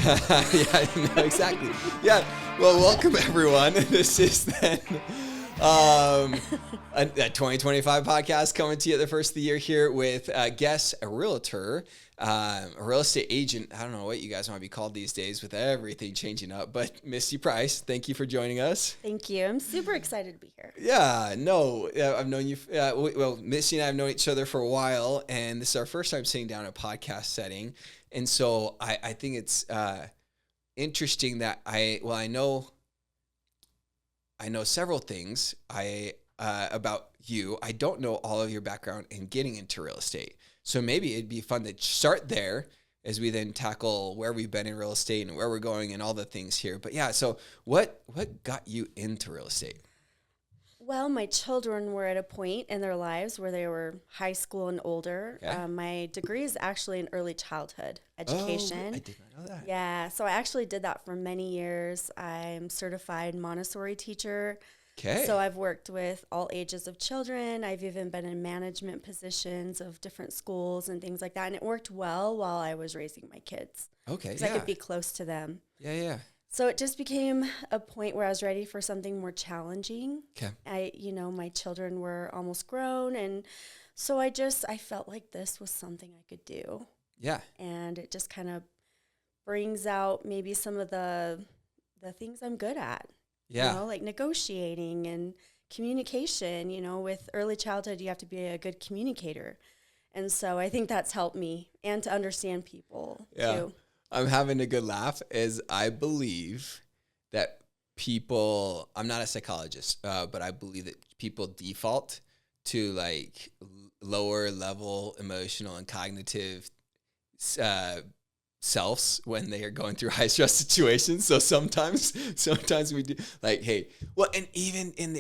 Yeah, no, exactly. Yeah. Well, welcome everyone. This is then a 2025 podcast coming to you at the first of the year here with guests, a realtor, a real estate agent. I don't know what you guys want to be called these days with everything changing up, but Misty Price, thank you for joining us. Thank you. I'm super excited to be here. Yeah, no, I've known you. Well, Misty and I have known each other for a while, and this is our first time sitting down in a podcast setting. And so I think it's interesting that I know several things about you. I don't know all of your background in getting into real estate. So maybe it'd be fun to start there as we then tackle where we've been in real estate and where we're going and all the things here. But yeah, so what got you into real estate? Well, my children were at a point in their lives where they were high school and older. Okay. My degree is actually in early childhood education. Oh, I did not know that. Yeah, so I actually did that for many years. I'm certified Montessori teacher. Okay. So I've worked with all ages of children. I've even been in management positions of different schools and things like that. And it worked well while I was raising my kids. Okay. Because I could be close to them. Yeah. So it just became a point where I was ready for something more challenging. Okay. My children were almost grown. And so I felt like this was something I could do. Yeah. And it just kind of brings out maybe some of the things I'm good at. Yeah. Like negotiating and communication. With early childhood, you have to be a good communicator. And so I think that's helped me and to understand people too. I'm having a good laugh as I believe that people, I'm not a psychologist, but I believe that people default to like lower level emotional and cognitive selves when they are going through high stress situations. So sometimes we do like, hey, well, and even in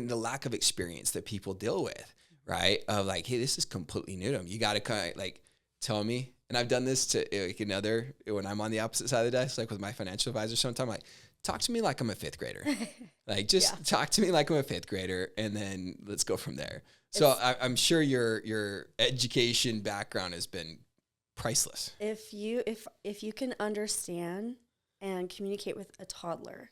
the lack of experience that people deal with, right? Of like, hey, this is completely new to them. You got to kind of like tell me. And I've done this to like when I'm on the opposite side of the desk, like with my financial advisor, sometimes like, talk to me like I'm a fifth grader. Like just talk to me like I'm a fifth grader and then let's go from there. So I'm sure your education background has been priceless. If you can understand and communicate with a toddler,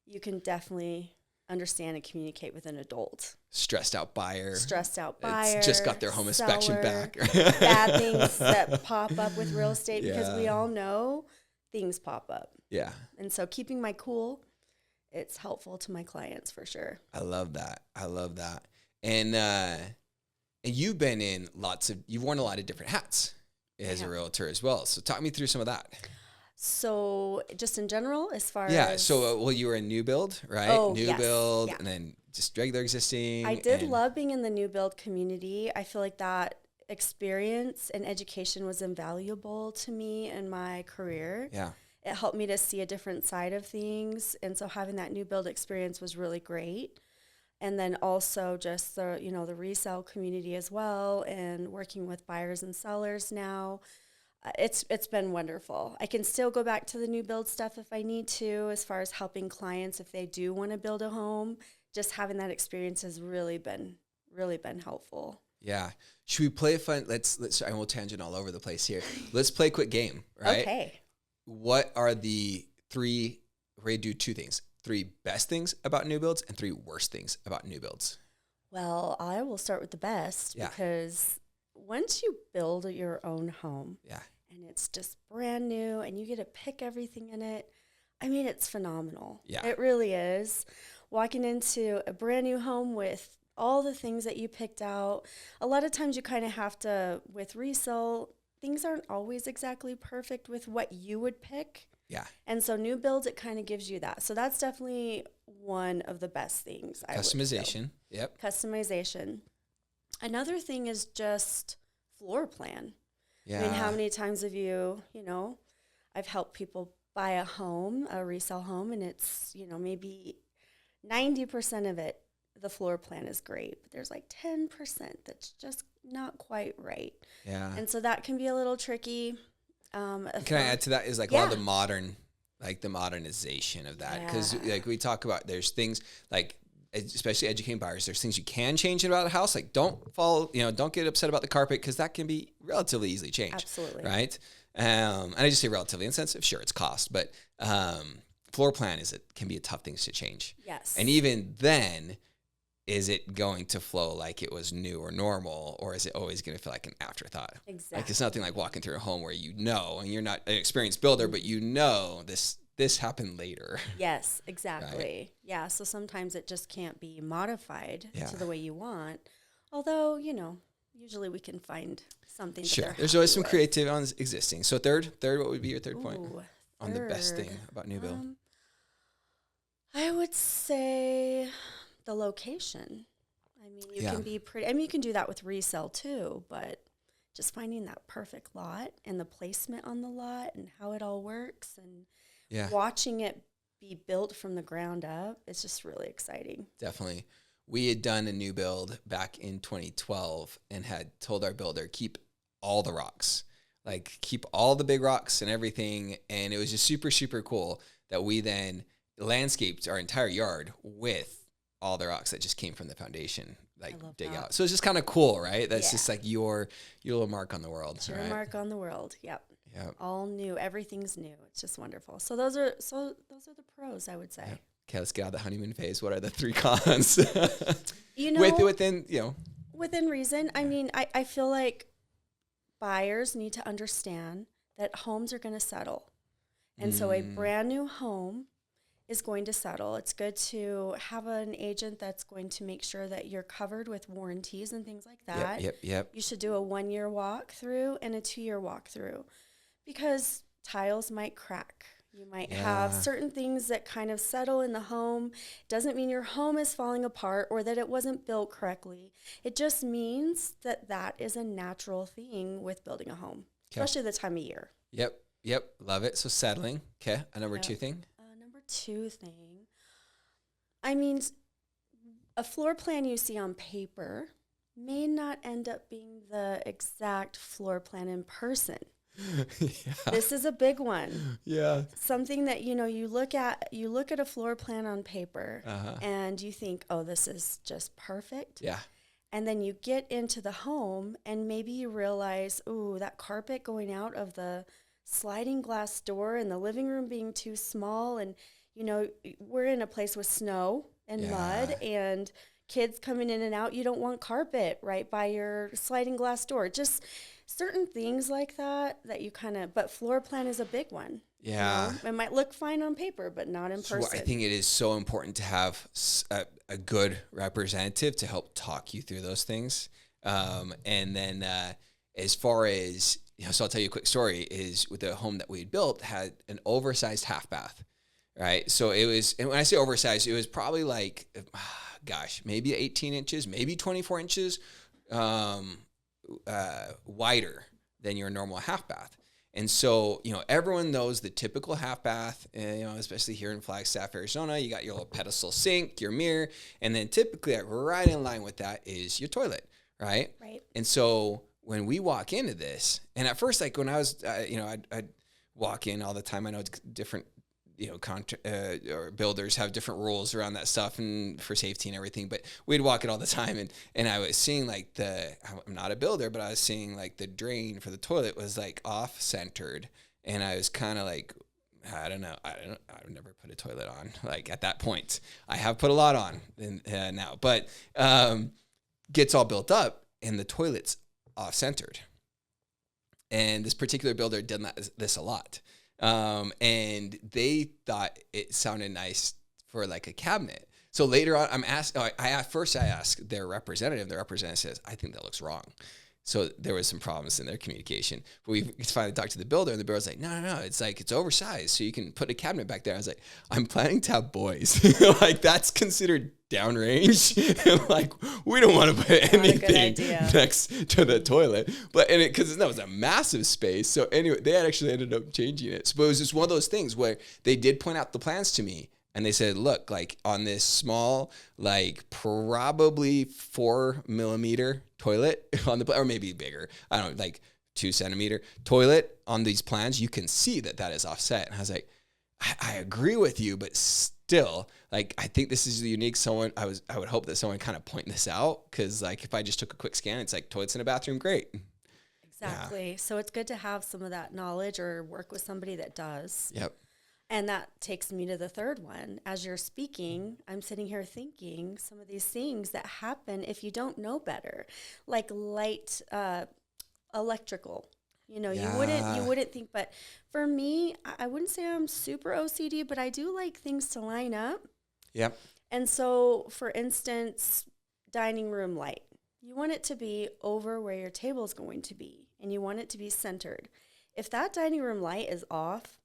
you can definitely understand and communicate with an adult. Stressed out buyer. It's just got their home inspection back. Bad things that pop up with real estate because we all know things pop up. Yeah. And so keeping my cool, it's helpful to my clients for sure. I love that. And you've been in you've worn a lot of different hats as a realtor as well. So talk me through some of that. So just in general, as far as... Yeah, so you were in new build, right? Oh, new yes. build, Yeah. and then just regular existing. I did love being in the new build community. I feel like that experience and education was invaluable to me in my career. Yeah. It helped me to see a different side of things. And so having that new build experience was really great. And then also just the resale community as well and working with buyers and sellers now. It's been wonderful. I can still go back to the new build stuff if I need to, as far as helping clients if they do want to build a home. Just having that experience has really been helpful. Yeah. Should we play a fun? Let's. I will tangent all over the place here. Let's play a quick game, right? Okay. What are the three? We're gonna do two things: 3 best things about new builds and 3 worst things about new builds. Well, I will start with the best because once you build your own home, and it's just brand new, and you get to pick everything in it. I mean, it's phenomenal. Yeah, it really is. Walking into a brand new home with all the things that you picked out. A lot of times you kind of have to, with resale, things aren't always exactly perfect with what you would pick. Yeah. And so new builds, it kind of gives you that. So that's definitely one of the best things. Customization. Yep. Customization. Another thing is just floor plan. Yeah. I mean, how many times have I've helped people buy a home, a resale home, and it's, maybe 90% of it, the floor plan is great, but there's like 10% that's just not quite right. Yeah. And so that can be a little tricky. Can I add to that is like a lot of the modern, like the modernization of that. Because like we talk about, there's things like, especially educating buyers, there's things you can change about a house. Like don't get upset about the carpet because that can be relatively easily changed. Absolutely. Right. And I just say relatively insensitive. Sure, it's cost, but floor plan can be a tough thing to change. Yes. And even then, is it going to flow like it was new or normal, or is it always going to feel like an afterthought? Exactly. Like it's nothing like walking through a home where and you're not an experienced builder, but this happened later. Yes, exactly. Right? Yeah, so sometimes it just can't be modified Yeah. to the way you want. Although, usually we can find something. Sure. There's always some creativity on existing. So third, what would be your third point on the best thing about new build? I would say the location. I mean, you can be pretty, you can do that with resale too, but just finding that perfect lot and the placement on the lot and how it all works and watching it be built from the ground up, it's just really exciting. Definitely. We had done a new build back in 2012 and had told our builder, keep all the rocks, like keep all the big rocks and everything. And it was just super, super cool that we then landscaped our entire yard with all the rocks that just came from the foundation, like dig out. So it's just kind of cool, right? That's just like your little mark on the world. Your right? mark on the world. Yep. Yep. All new. Everything's new. It's just wonderful. So those are the pros, I would say. Yep. Okay, let's get out of the honeymoon phase. What are the 3 cons? Within reason. I mean, I feel like buyers need to understand that homes are going to settle. And so a brand new home is going to settle. It's good to have an agent that's going to make sure that you're covered with warranties and things like that. Yep. You should do a 1-year walkthrough and a 2-year walkthrough because tiles might crack. You might have certain things that kind of settle in the home. Doesn't mean your home is falling apart or that it wasn't built correctly. It just means that is a natural thing with building a home, especially the time of year. Yep. Love it. So settling. Okay. A number 2 thing. Number 2 thing. I mean, a floor plan you see on paper may not end up being the exact floor plan in person. This is a big one. Yeah. Something that, you look at a floor plan on paper and you think, oh, this is just perfect. Yeah. And then you get into the home and maybe you realize, ooh, that carpet going out of the sliding glass door and the living room being too small. And, we're in a place with snow and mud and kids coming in and out. You don't want carpet right by your sliding glass door. Just certain things like that you but floor plan is a big one. Yeah. It might look fine on paper, but not in person. I think it is so important to have a good representative to help talk you through those things. And then as far as, so I'll tell you a quick story, is with the home that we had built had an oversized half bath, right? So it was, and when I say oversized, it was probably like, maybe 18 inches, maybe 24 inches wider than your normal half bath. And so, everyone knows the typical half bath, especially here in Flagstaff, Arizona, you got your little pedestal sink, your mirror, and then typically right in line with that is your toilet, right? Right. And so when we walk into this, and at first, like when I was, I'd walk in all the time. I know it's different, or builders have different rules around that stuff and for safety and everything, but we'd walk it all the time. And I was seeing like I'm not a builder, but I was seeing like the drain for the toilet was like off centered. And I was kind of like, I don't know. I've never put a toilet on like at that point. I have put a lot on now, but gets all built up and the toilet's off centered. And this particular builder did this a lot. And they thought it sounded nice for like a cabinet. So later on, I asked their representative. Their representative says, I think that looks wrong. So there was some problems in their communication. But we finally talked to the builder, and the builder's like, no, it's oversized, so you can put a cabinet back there. I was like, I'm planning to have boys. Like, that's considered downrange. Like, we don't want to put anything next to the toilet. But because that was a massive space. So anyway, they actually ended up changing it. So it was just one of those things where they did point out the plans to me. And they said, look, like on this small, like probably 4 millimeter toilet on the, or maybe bigger, I don't know, like 2 centimeter toilet on these plans, you can see that is offset. And I was like, I agree with you, but still, like, I think this is unique. I would hope that someone kind of point this out. Cause like, if I just took a quick scan, it's like toilets in a bathroom. Great. Exactly. So it's good to have some of that knowledge or work with somebody that does. Yep. And that takes me to the third one. As you're speaking, I'm sitting here thinking some of these things that happen if you don't know better, like light, electrical. You know, you wouldn't think, but for me, I wouldn't say I'm super OCD, but I do like things to line up. Yep. And so, for instance, dining room light. You want it to be over where your table is going to be, and you want it to be centered. If that dining room light is off,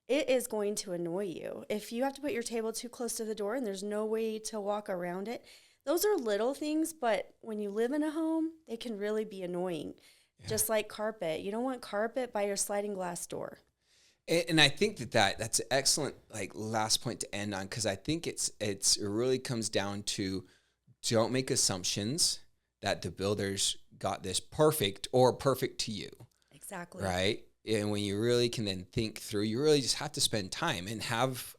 it is going to annoy you. If you have to put your table too close to the door and there's no way to walk around it, those are little things, but when you live in a home, they can really be annoying. Yeah. Just like carpet. You don't want carpet by your sliding glass door. And I think that's an excellent last point to end on, because I think it really comes down to, don't make assumptions that the builders got this perfect or perfect to you. Exactly. Right? And when you really can then think through, you really just have to spend time and have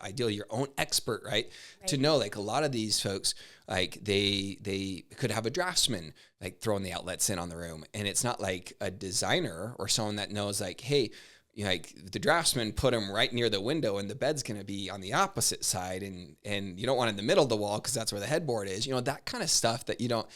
ideally your own expert, right? To know, like, a lot of these folks, like they could have a draftsman like throwing the outlets in on the room, and it's not like a designer or someone that knows, like, hey, like the draftsman put them right near the window and the bed's going to be on the opposite side, and you don't want it in the middle of the wall because that's where the headboard is, that kind of stuff that you don't,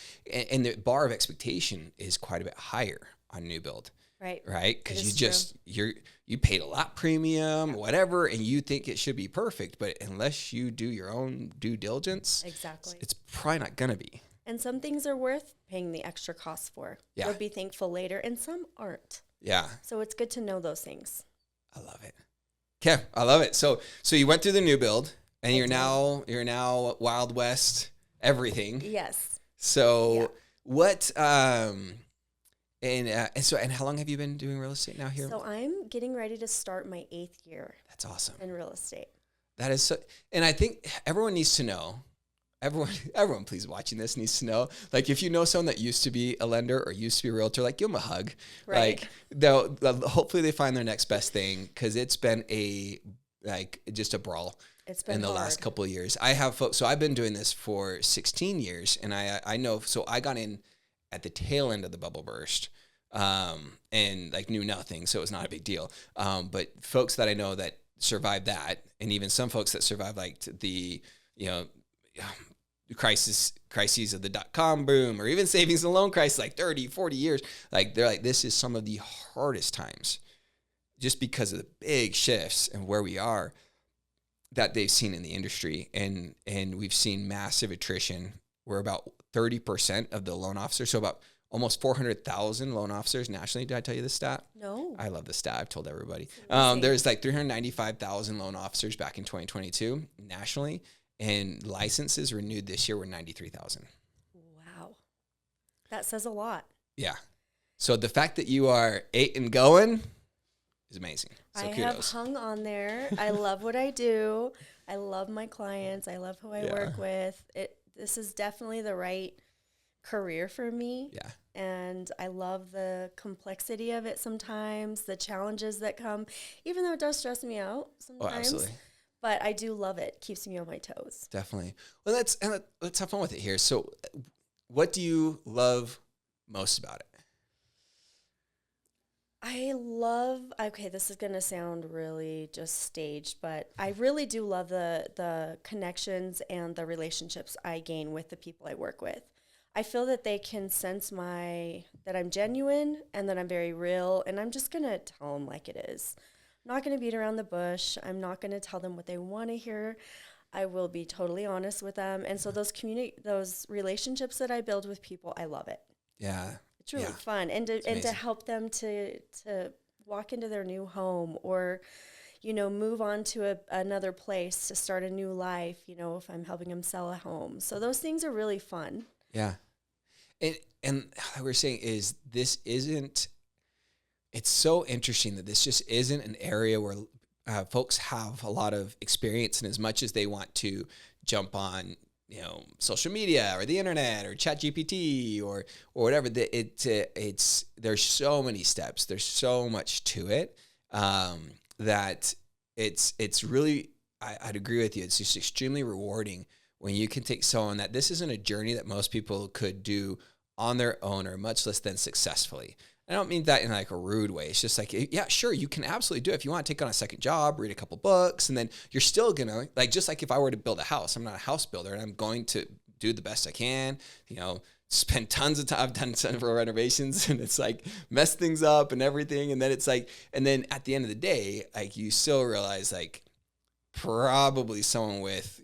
and the bar of expectation is quite a bit higher on new build. Right. Because you paid a lot premium, whatever, and you think it should be perfect, but unless you do your own due diligence, exactly, it's probably not going to be. And some things are worth paying the extra cost for. Yeah. You'll be thankful later, and some aren't. Yeah. So it's good to know those things. I love it. Okay, I love it. So you went through the new build, and you're now Wild West everything. Yes. So what? And how long have you been doing real estate now here? So I'm getting ready to start my 8th year. That's awesome. In real estate. That is so, and I think everyone needs to know. Everyone, please, watching this needs to know. Like, if you know someone that used to be a lender or used to be a realtor, like, give them a hug. Right. Like, they'll hopefully they find their next best thing, because it's been just a brawl. It's been in the hard. last couple of years. I have folks. So I've been doing this for 16 years, and I know. So I got in at the tail end of the bubble burst, and knew nothing, so it was not a big deal. But folks that I know that survived that, and even some folks that survived the crises of the .com boom, or even savings and loan crisis, 30, 40 years, they're like, this is some of the hardest times, just because of the big shifts and where we are that they've seen in the industry. And we've seen massive attrition. We're about 30% of the loan officers. So about almost 400,000 loan officers nationally. Did I tell you this stat? No. I love this stat. I've told everybody. There's 395,000 loan officers back in 2022 nationally, and licenses renewed this year were 93,000. Wow. That says a lot. Yeah. So the fact that you are 8 and going is amazing. So I kudos. have hung on there. I love what I do. I love my clients. I love who I work with. This is definitely the right career for me. Yeah. And I love the complexity of it sometimes, the challenges that come, even though it does stress me out sometimes. Oh, absolutely. But I do love it. Keeps me on my toes. Definitely. Well, let's have fun with it here. So what do you love most about it? This is going to sound really just staged, but I really do love the connections and the relationships I gain with the people I work with. I feel that they can sense that I'm genuine and that I'm very real, and I'm just going to tell them like it is. I'm not going to beat around the bush. I'm not going to tell them what they want to hear. I will be totally honest with them. And so those relationships that I build with people, I love it. Yeah. It's really fun. And to help them to walk into their new home, or, move on to another place to start a new life, if I'm helping them sell a home. So those things are really fun. Yeah. And what we're saying is it's so interesting that this just isn't an area where folks have a lot of experience, and as much as they want to jump on, social media or the internet or ChatGPT or whatever, there's so many steps, there's so much to it, that it's really, I'd agree with you. It's just extremely rewarding when you can take someone that this isn't a journey that most people could do on their own or much less than successfully. I don't mean that in like a rude way. It's just like, yeah, sure, you can absolutely do it. If you want to take on a second job, read a couple books, and then you're still going to, like, just like if I were to build a house, I'm not a house builder, and I'm going to do the best I can, spend tons of time. I've done several renovations, and it's like mess things up and everything. And then it's like, and then at the end of the day, like, you still realize, like, probably someone with,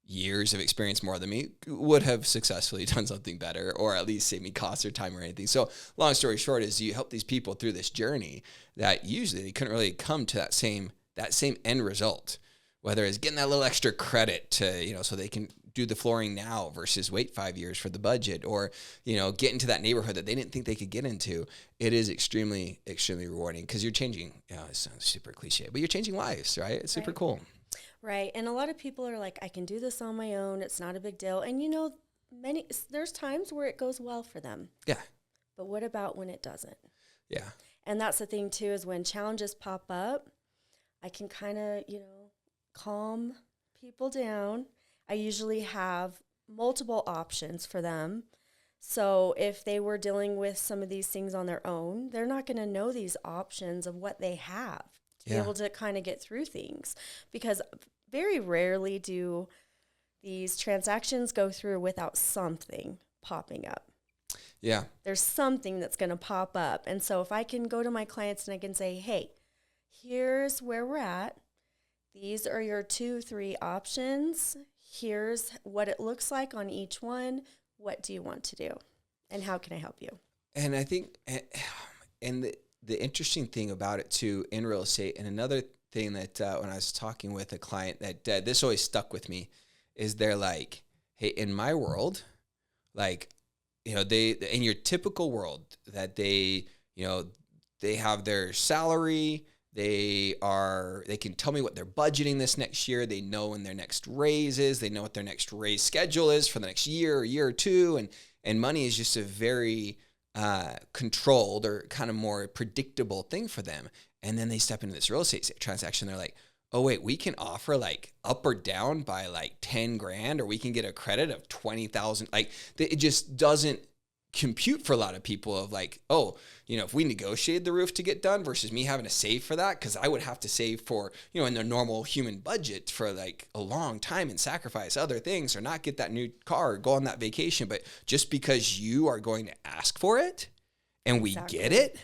years of experience more than me would have successfully done something better, or at least save me costs or time or anything. So long story short is you help these people through this journey that usually they couldn't really come to that same end result, whether it's getting that little extra credit to, so they can do the flooring now versus wait 5 years for the budget, or, get into that neighborhood that they didn't think they could get into. It is extremely, extremely rewarding because you're changing, it sounds super cliche, but you're changing lives, right? It's super cool. Right. And a lot of people are like, I can do this on my own. It's not a big deal. And, there's times where it goes well for them. Yeah. But what about when it doesn't? Yeah. And that's the thing, too, is when challenges pop up, I can kind of, calm people down. I usually have multiple options for them. So if they were dealing with some of these things on their own, they're not going to know these options of what they have to be able to kind of get through things, because very rarely do these transactions go through without something popping up. Yeah. There's something that's going to pop up. And so if I can go to my clients and I can say, hey, here's where we're at. These are your 2-3 options. Here's what it looks like on each one. What do you want to do? And how can I help you? And I think, and the interesting thing about it too in real estate, and another thing that when I was talking with a client that this always stuck with me, is they're like, hey, in my world, like, they, in your typical world that they have their salary, they can tell me what they're budgeting this next year. They know when their next raise is, they know what their next raise schedule is for the next year or two. And money is just a very controlled or kind of more predictable thing for them. And then they step into this real estate transaction. They're like, oh wait, we can offer like up or down by like 10 grand, or we can get a credit of 20,000. Like, it just doesn't compute for a lot of people of like, oh, if we negotiated the roof to get done versus me having to save for that, because I would have to save for, in the normal human budget for like a long time and sacrifice other things or not get that new car or go on that vacation. But just because you are going to ask for it and we get it,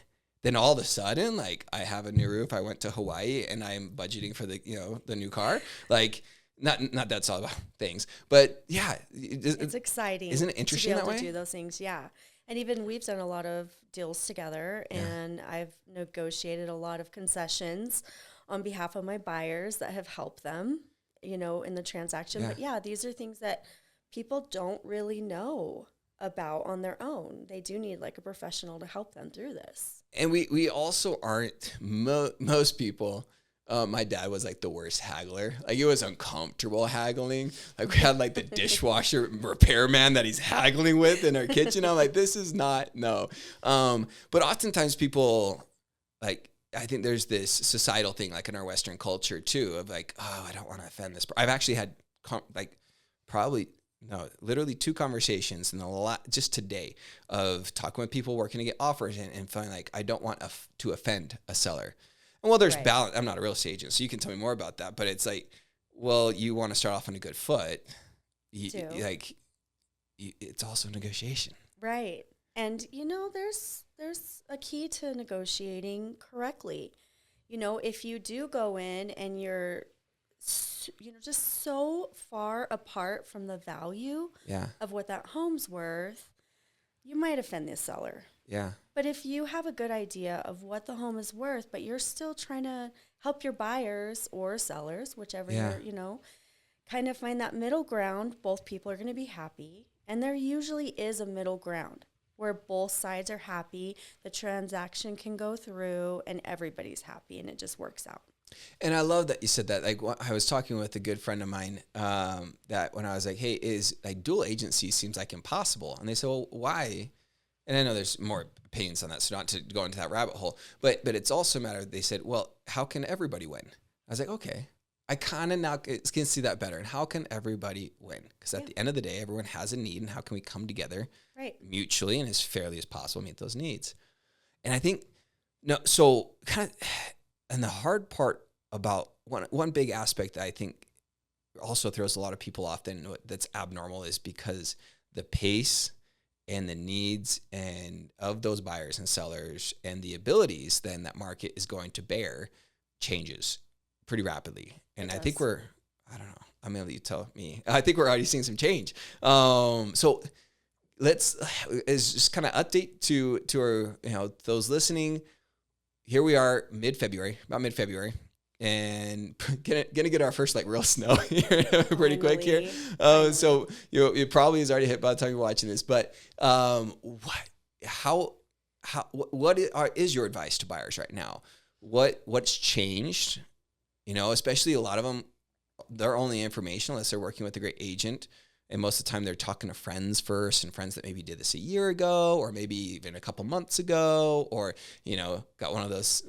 then all of a sudden, like, I have a new roof. I went to Hawaii and I'm budgeting for the new car. Like, not that's all about things, but yeah, it's exciting. Isn't it interesting to be able that way? To do those things? Yeah. And even we've done a lot of deals together, and I've negotiated a lot of concessions on behalf of my buyers that have helped them, in the transaction. Yeah. But yeah, these are things that people don't really know about on their own. They do need like a professional to help them through this. And we also aren't, most people, my dad was like the worst haggler. Like, it was uncomfortable haggling. Like, we had like the dishwasher repairman that he's haggling with in our kitchen. I'm like, this is not, no. But oftentimes people, like, I think there's this societal thing, like in our Western culture too, of like, oh, I don't want to offend this. I've actually had literally 2 conversations in the just today of talking with people working to get offers and feeling like I don't want to offend a seller. And well, there's balance. I'm not a real estate agent, so you can tell me more about that. But it's like, well, you want to start off on a good foot. It's also negotiation. Right. And, there's a key to negotiating correctly. If you do go in and you're, just so far apart from the value of what that home's worth, you might offend the seller. Yeah. But if you have a good idea of what the home is worth, but you're still trying to help your buyers or sellers, whichever you're, kind of find that middle ground, both people are going to be happy. And there usually is a middle ground where both sides are happy, the transaction can go through, and everybody's happy, and it just works out. And I love that you said that. Like, I was talking with a good friend of mine that when I was like, hey, is like dual agency seems like impossible. And they said, well, why? And I know there's more opinions on that, so not to go into that rabbit hole. But it's also a matter, they said, well, how can everybody win? I was like, okay. I kind of now can see that better. And how can everybody win? Because at the end of the day, everyone has a need, and how can we come together mutually and as fairly as possible meet those needs? And I think, so kind of, and the hard part about one big aspect that I think also throws a lot of people off that's abnormal is because the pace and the needs and of those buyers and sellers and the abilities then that market is going to bear changes pretty rapidly. And I think I don't know, I'm going to let you tell me. I think we're already seeing some change. So let's just kind of update to our, those listening. Here we are about mid-February. And gonna get our first real snow here pretty quick here. So it probably is already hit by the time you're watching this. But what is your advice to buyers right now? What's changed? Especially a lot of them, they're only information unless they're working with a great agent. And most of the time they're talking to friends first, and friends that maybe did this a year ago, or maybe even a couple months ago, or, got one of those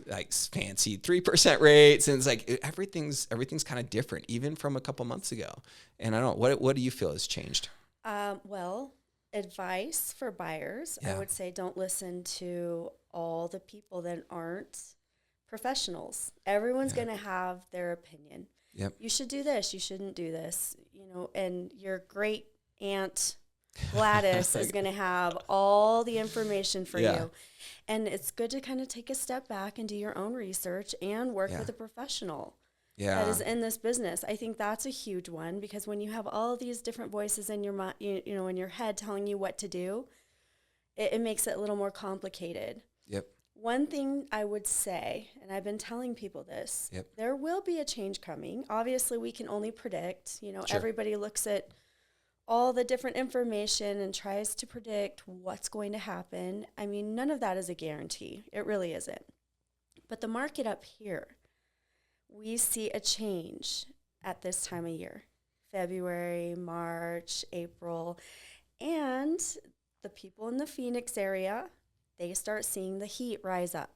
fancy 3% rates. And it's everything's kind of different, even from a couple months ago. And I don't know, what do you feel has changed? Well, advice for buyers, I would say don't listen to all the people that aren't professionals. Everyone's going to have their opinion. Yep. You should do this. You shouldn't do this. And your great aunt Gladys is going to have all the information for you. And it's good to kind of take a step back and do your own research and work with a professional that is in this business. I think that's a huge one, because when you have all these different voices in your mind, in your head telling you what to do, it makes it a little more complicated. Yep. One thing I would say, and I've been telling people this, there will be a change coming. Obviously, we can only predict. Everybody looks at all the different information and tries to predict what's going to happen. I mean, none of that is a guarantee. It really isn't. But the market up here, we see a change at this time of year, February, March, April, and the people in the Phoenix area, they start seeing the heat rise up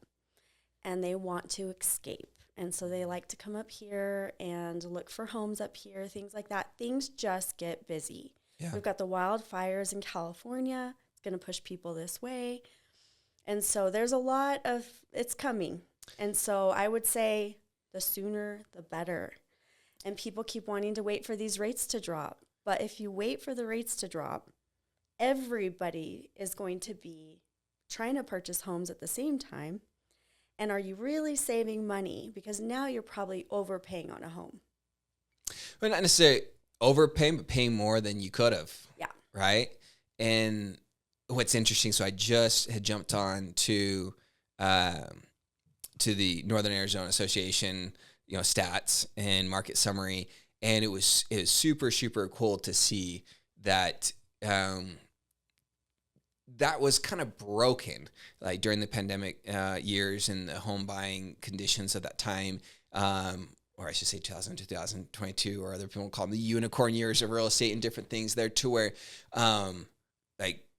and they want to escape. And so they like to come up here and look for homes up here, things like that. Things just get busy. Yeah. We've got the wildfires in California. It's going to push people this way. And so there's a lot of, it's coming. And so I would say the sooner, the better. And people keep wanting to wait for these rates to drop. But if you wait for the rates to drop, everybody is going to be trying to purchase homes at the same time. And are you really saving money? Because now you're probably overpaying on a home. Well, not necessarily overpaying, but paying more than you could have. Yeah. Right? And what's interesting, so I just had jumped on to the Northern Arizona Association, stats and market summary. And it was super, super cool to see that that was kind of broken, during the pandemic years and the home buying conditions of that time, or I should say 2022, or other people call them the unicorn years of real estate and different things there, to where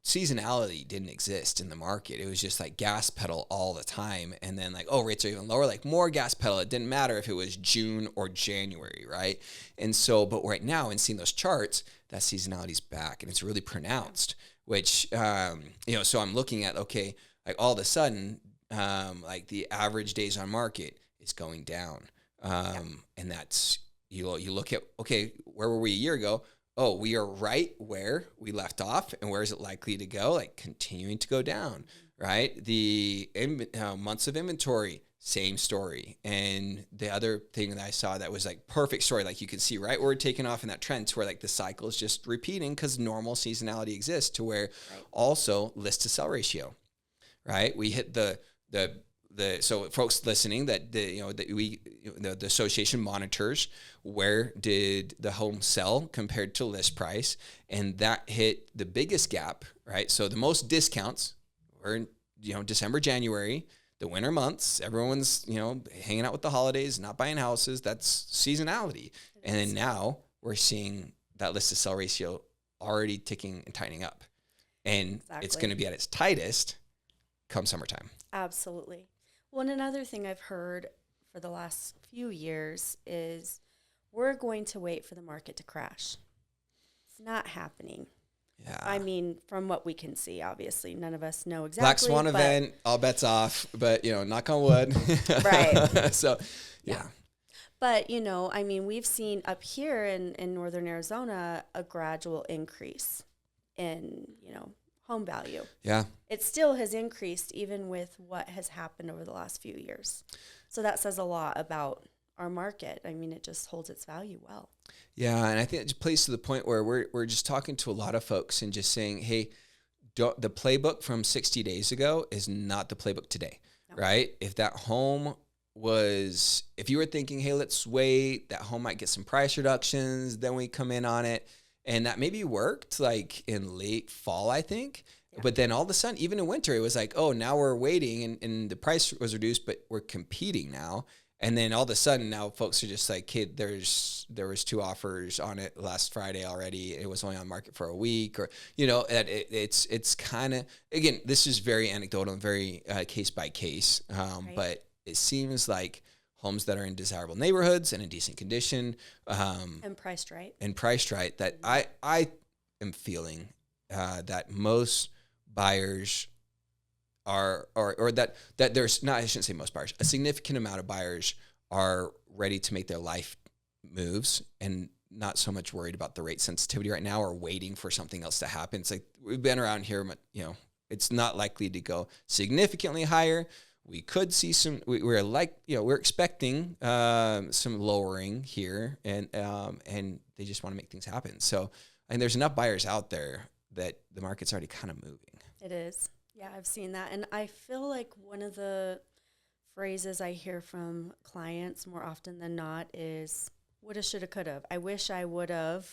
seasonality didn't exist in the market. It was just gas pedal all the time. And then rates are even lower, more gas pedal. It didn't matter if it was June or January, right? And so, but right now, in seeing those charts, that seasonality is back and it's really pronounced. Which, so I'm looking at, all of a sudden, the average days on market is going down. And that's, you look at, where were we a year ago? Oh, we are right where we left off. And where is it likely to go? Continuing to go down, right? The months of inventory, same story. And the other thing that I saw that was perfect story, you can see right where we're taking off in that trend, to where the cycle is just repeating because normal seasonality exists, to where also list to sell ratio, right? We hit the so folks listening that the association monitors where did the home sell compared to list price, and that hit the biggest gap, right? So the most discounts were in December, January. The winter months, everyone's, hanging out with the holidays, not buying houses. That's seasonality. And then now we're seeing that list to sell ratio already ticking and tightening up. And it's going to be at its tightest come summertime. Absolutely. Well, and another thing I've heard for the last few years is we're going to wait for the market to crash. It's not happening. Yeah. I mean, from what we can see, obviously, none of us know exactly. Black Swan event, all bets off, but, knock on wood. Right. So, yeah. But, I mean, we've seen up here in northern Arizona a gradual increase in, home value. Yeah. It still has increased even with what has happened over the last few years. So that says a lot about our market. I mean, it just holds its value well. Yeah, and I think it just plays to the point where we're just talking to a lot of folks and just saying, hey, the playbook from 60 days ago is not the playbook today, right? If that home if you were thinking, hey, let's wait, that home might get some price reductions, then we come in on it, and that maybe worked like in late fall, I think. Yeah. But then all of a sudden, even in winter, it was like, oh, now we're waiting, and the price was reduced, but we're competing now. And then all of a sudden now folks are just like, hey, there was 2 offers on it last Friday already. It was only on market for a week, or, it's kind of, again, this is very anecdotal and very case by case. Right. But it seems like homes that are in desirable neighborhoods and in decent condition. And priced right. That I am feeling that most buyers or that there's not, I shouldn't say most buyers, a significant amount of buyers are ready to make their life moves and not so much worried about the rate sensitivity right now or waiting for something else to happen. It's like, we've been around here, it's not likely to go significantly higher. We could see we're expecting some lowering here, and they just want to make things happen. So, and there's enough buyers out there that the market's already kind of moving. It is. Yeah, I've seen that. And I feel like one of the phrases I hear from clients more often than not is woulda, shoulda, coulda. I wish I would have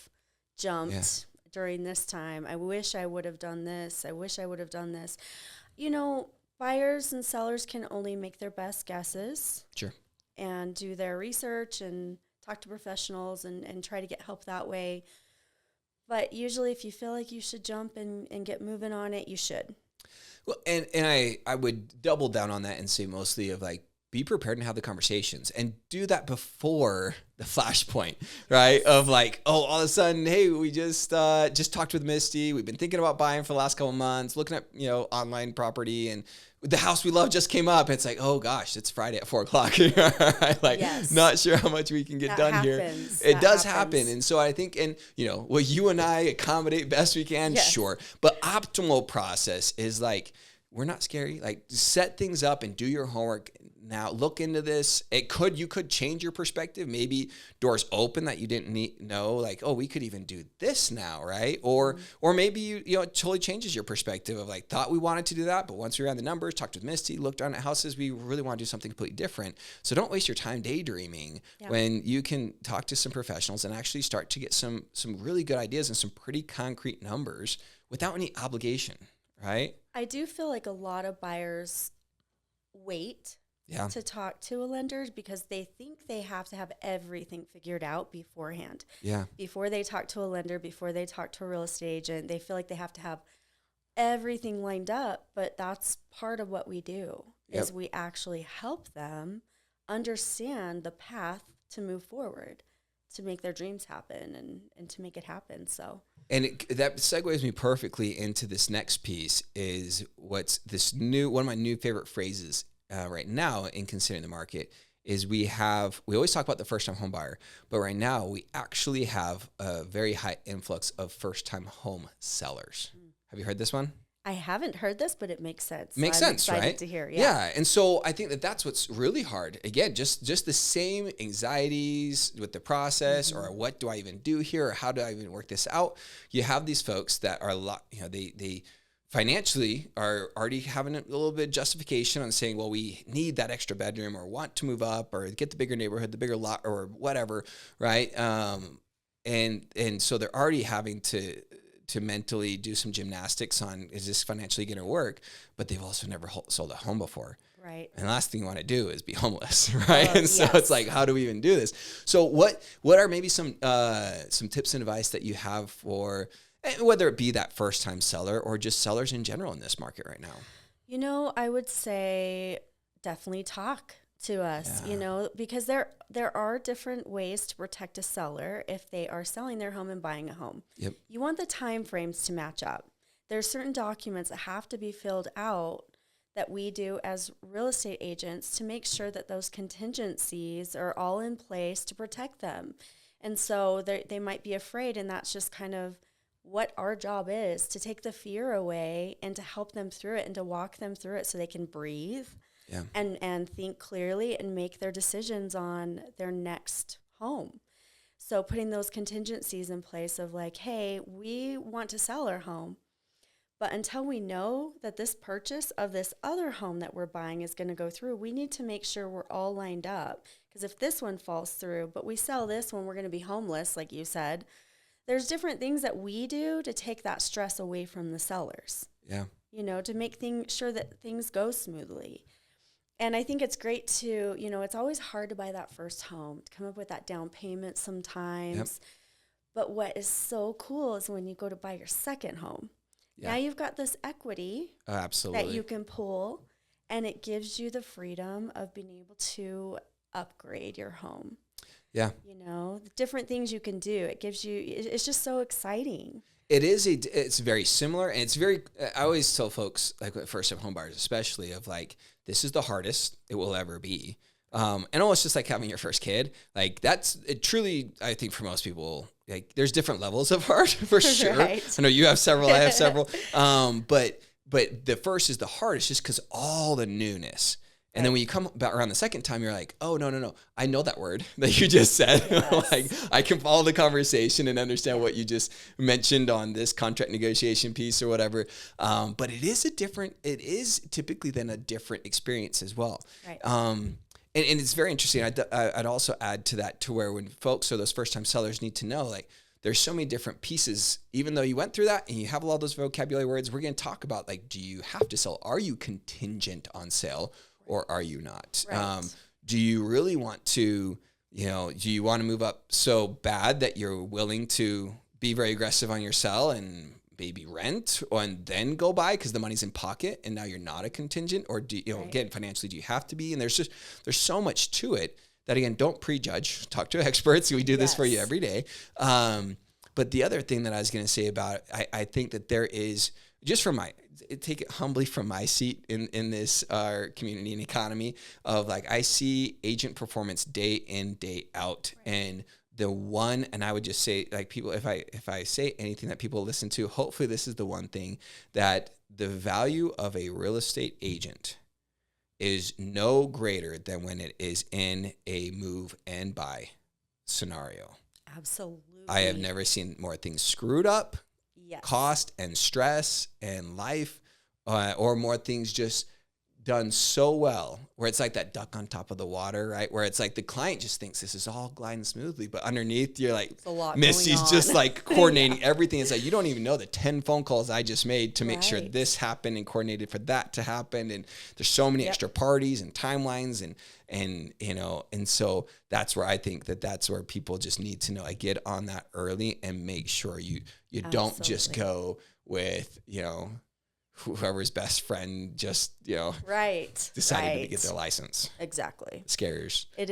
jumped during this time. I wish I would have done this. I wish I would have done this. Buyers and sellers can only make their best guesses. Sure. And do their research and talk to professionals and try to get help that way. But usually if you feel like you should jump and get moving on it, you should. Well, and I would double down on that and say mostly of like, be prepared and have the conversations and do that before the flashpoint, right? Of like, oh, all of a sudden, hey, we just talked with Misty. We've been thinking about buying for the last couple of months, looking at, online property, and the house we love just came up. It's like, oh gosh, it's Friday at 4:00. Like, yes. Not sure how much we can get done happens. Here. It does happen. And so I think, and will you and I accommodate best we can? Yes. Sure. But optimal process is like, we're not scary. Like, set things up and do your homework. Now look into this. You could change your perspective. Maybe doors open that you didn't know. Like, oh, we could even do this now, right? Or maybe it totally changes your perspective of like, thought we wanted to do that, but once we ran the numbers, talked with Misty, looked around at houses, we really want to do something completely different. So don't waste your time daydreaming when you can talk to some professionals and actually start to get some really good ideas and some pretty concrete numbers without any obligation, right? I do feel like a lot of buyers wait to talk to a lender because they think they have to have everything figured out beforehand. Yeah. Before they talk to a lender, before they talk to a real estate agent, they feel like they have to have everything lined up. But that's part of what we do is we actually help them understand the path to move forward, to make their dreams happen and to make it happen. So. And that segues me perfectly into this next piece is what's this one of my new favorite phrases right now in considering the market is we always talk about the first-time home buyer, but right now we actually have a very high influx of first-time home sellers. Have you heard this one? I haven't heard this, but it makes sense. Makes sense, right? Excited to hear. Yeah. And so I think that's what's really hard. Again, just the same anxieties with the process, or what do I even do here, or how do I even work this out? You have these folks that are they financially are already having a little bit of justification on saying, well, we need that extra bedroom or want to move up or get the bigger neighborhood, the bigger lot or whatever, right? And so they're already having to mentally do some gymnastics on, is this financially going to work? But they've also never sold a home before. Right. And the last thing you want to do is be homeless, right? And so it's like, how do we even do this? So what are maybe some tips and advice that you have for, whether it be that first-time seller or just sellers in general in this market right now? I would say definitely talk to us, because there are different ways to protect a seller if they are selling their home and buying a home. Yep. You want the time frames to match up. There are certain documents that have to be filled out that we do as real estate agents to make sure that those contingencies are all in place to protect them. And so they might be afraid, and that's just kind of what our job is, to take the fear away and to help them through it and to walk them through it so they can breathe and think clearly and make their decisions on their next home. So putting those contingencies in place of like, hey, we want to sell our home, but until we know that this purchase of this other home that we're buying is going to go through, we need to make sure we're all lined up. Because if this one falls through, but we sell this one, we're going to be homeless, like you said. There's different things that we do to take that stress away from the sellers. Yeah. To make sure that things go smoothly. And I think it's great to, it's always hard to buy that first home, to come up with that down payment sometimes. Yep. But what is so cool is when you go to buy your second home. Yeah. Now you've got this equity absolutely that you can pull, and it gives you the freedom of being able to upgrade your home. Yeah. The different things you can do. It gives you, it's just so exciting. It's very similar, and it's very, I always tell folks, like first time home buyers especially, of like, this is the hardest it will ever be. And almost just like having your first kid, like it truly, I think for most people, like there's different levels of hard for sure. Right. I know you have several, I have several. But the first is the hardest just because all the newness. And then when you come about around the second time, you're like, oh, no. I know that word that you just said. Yes. Like I can follow the conversation and understand what you just mentioned on this contract negotiation piece or whatever. But it is typically then a different experience as well. Right. And it's very interesting. I'd also add to that to where when folks or those first time sellers need to know, like, there's so many different pieces, even though you went through that and you have all those vocabulary words, we're going to talk about, like, do you have to sell? Are you contingent on sale? Or are you not? Right. Do you really want to, do you want to move up so bad that you're willing to be very aggressive on your sell and maybe rent and then go buy because the money's in pocket and now you're not a contingent? Or do again, financially, do you have to be? And there's so much to it that, again, don't prejudge. Talk to experts. We do this for you every day. But the other thing that I was going to say about it, I think that there is, just take it humbly from my seat in this community and economy of, like, I see agent performance day in, day out. Right. And the one, and I would just say, like, people, if I say anything that people listen to, hopefully this is the one thing, that the value of a real estate agent is no greater than when it is in a move and buy scenario. Absolutely. I have never seen more things screwed up. Yes. Cost and stress and life, or more things just done so well, where it's like that duck on top of the water, right? Where it's like the client just thinks this is all gliding smoothly, but underneath you're like, Misty's just like coordinating everything. It's like, you don't even know the 10 phone calls I just made to make sure this happened and coordinated for that to happen. And there's so many extra parties and timelines and so that's where I think that's where people just need to know, I get on that early and make sure you don't just go with, whoever's best friend just, decided to get their license. Exactly. Scares me.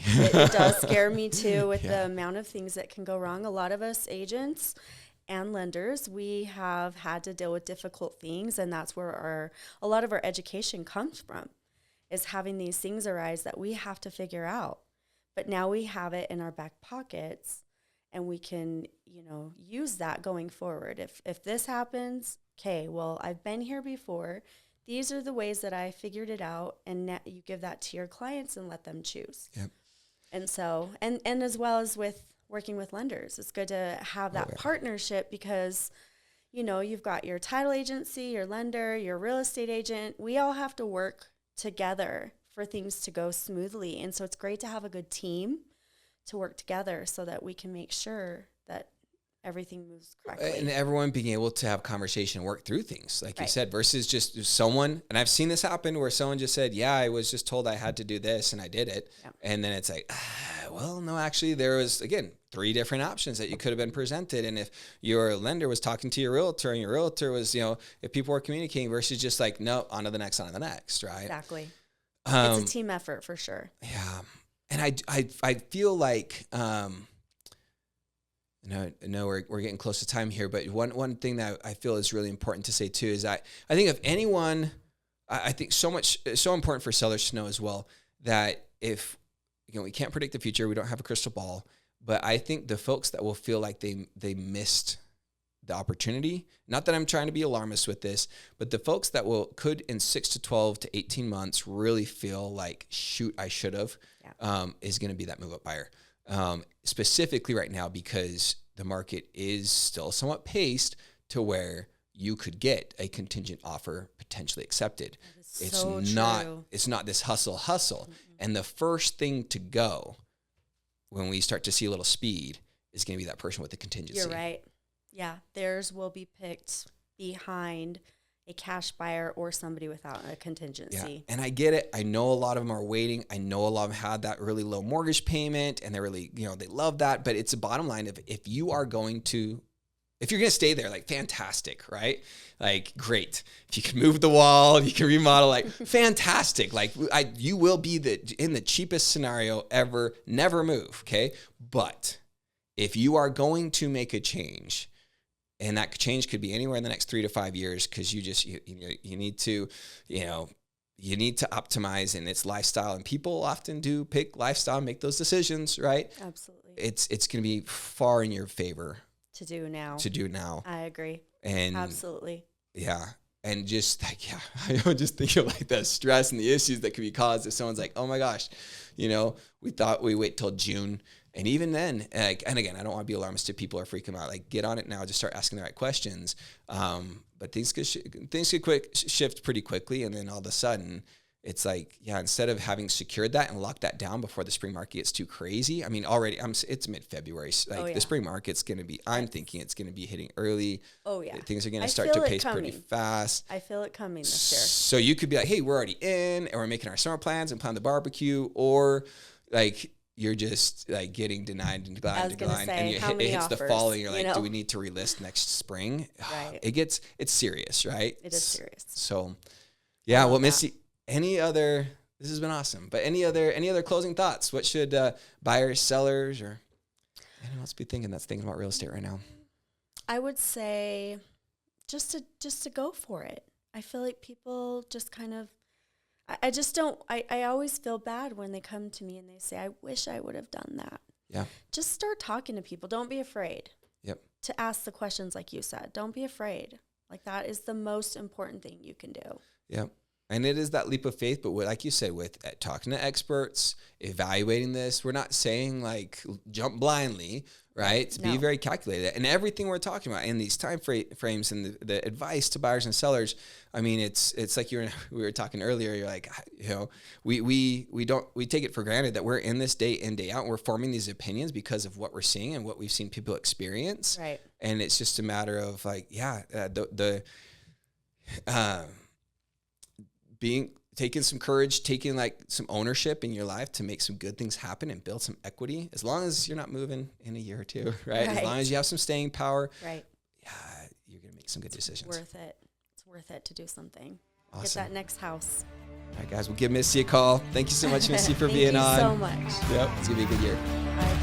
It does scare me too with the amount of things that can go wrong. A lot of us agents and lenders, we have had to deal with difficult things, and that's where a lot of our education comes from, is having these things arise that we have to figure out. But now we have it in our back pockets, and we can, use that going forward. If this happens, okay, well, I've been here before. These are the ways that I figured it out, and now you give that to your clients and let them choose. Yep. And so, and as well as with working with lenders, it's good to have that partnership because, you've got your title agency, your lender, your real estate agent. We all have to work together for things to go smoothly. And so it's great to have a good team to work together so that we can make sure that everything moves correctly. And everyone being able to have conversation and work through things, like you said, versus just someone, and I've seen this happen where someone just said, I was just told I had to do this and I did it. Yeah. And then it's like, well, no, actually there was, again, 3 different options that you could have been presented. And if your lender was talking to your realtor and your realtor was, if people were communicating versus just like, no, on to the next, right? Exactly. It's a team effort for sure. Yeah. And I feel like, no, we're getting close to time here, but one thing that I feel is really important to say too is I think if anyone, I think it's so important for sellers to know as well that if, we can't predict the future, we don't have a crystal ball, but I think the folks that will feel like they missed the opportunity, not that I'm trying to be alarmist with this, but the folks that could in 6 to 12 to 18 months really feel like, shoot, I should have, is going to be that move up buyer. Specifically right now, because the market is still somewhat paced to where you could get a contingent offer potentially accepted. It's not this hustle. Mm-hmm. And the first thing to go when we start to see a little speed is going to be that person with the contingency. You're right. Yeah. Theirs will be picked behind a cash buyer or somebody without a contingency. Yeah. And I get it. I know a lot of them are waiting. I know a lot of them had that really low mortgage payment and they're really, they love that. But it's a bottom line of if you're going to stay there, like fantastic, right? Like great. If you can move the wall, you can remodel, like fantastic. Like you will be in the cheapest scenario ever, never move. Okay. But if you are going to make a change, and that change could be anywhere in the next 3 to 5 years, because you need to optimize in its lifestyle, and people often do pick lifestyle, make those decisions, right? Absolutely. It's going to be far in your favor to do now. I agree. And absolutely. Yeah. And just like, I just think of like the stress and the issues that could be caused if someone's like, oh my gosh, we thought we wait till June. And even then, and again, I don't want to be alarmist if people are freaking out. Like, get on it now. Just start asking the right questions. But things could shift pretty quickly, and then all of a sudden, it's like, instead of having secured that and locked that down before the spring market gets too crazy. I mean, already it's mid-February. The spring market's going to be. I'm thinking it's going to be hitting early. Oh yeah, things are going to start to pace pretty fast. I feel it coming this year. So you could be like, hey, we're already in, and we're making our summer plans and plan the barbecue, or like, you're just like getting denied and declined, and it hits the fall, and you're like, do we need to relist next spring? Right. It's serious, right? It is serious. So, yeah. Well, Misty, this has been awesome. But any other closing thoughts? What should buyers, sellers, or anyone else be thinking that's thinking about real estate right now? I would say just to go for it. I feel like people just kind of. I just don't, I always feel bad when they come to me and they say, I wish I would have done that. Yeah. Just start talking to people. Don't be afraid. Yep. To ask the questions like you said. Don't be afraid. Like, that is the most important thing you can do. Yep. And it is that leap of faith, but like you said, with talking to experts, evaluating this, we're not saying like jump blindly, right? To be very calculated. And everything we're talking about in these time frames and the advice to buyers and sellers, I mean, it's like we were talking earlier. You're like, we take it for granted that we're in this day in, day out. And we're forming these opinions because of what we're seeing and what we've seen people experience. Right. And it's just a matter of like, taking some courage, taking like some ownership in your life to make some good things happen and build some equity. As long as you're not moving in a year or two, right? As long as you have some staying power, right? Yeah, you're gonna make some good decisions. Worth it. It's worth it to do something. Awesome. Get that next house. All right, guys, we'll give Misty a call. Thank you so much, Misty, for being on. Thank you so much. Yep, it's gonna be a good year. I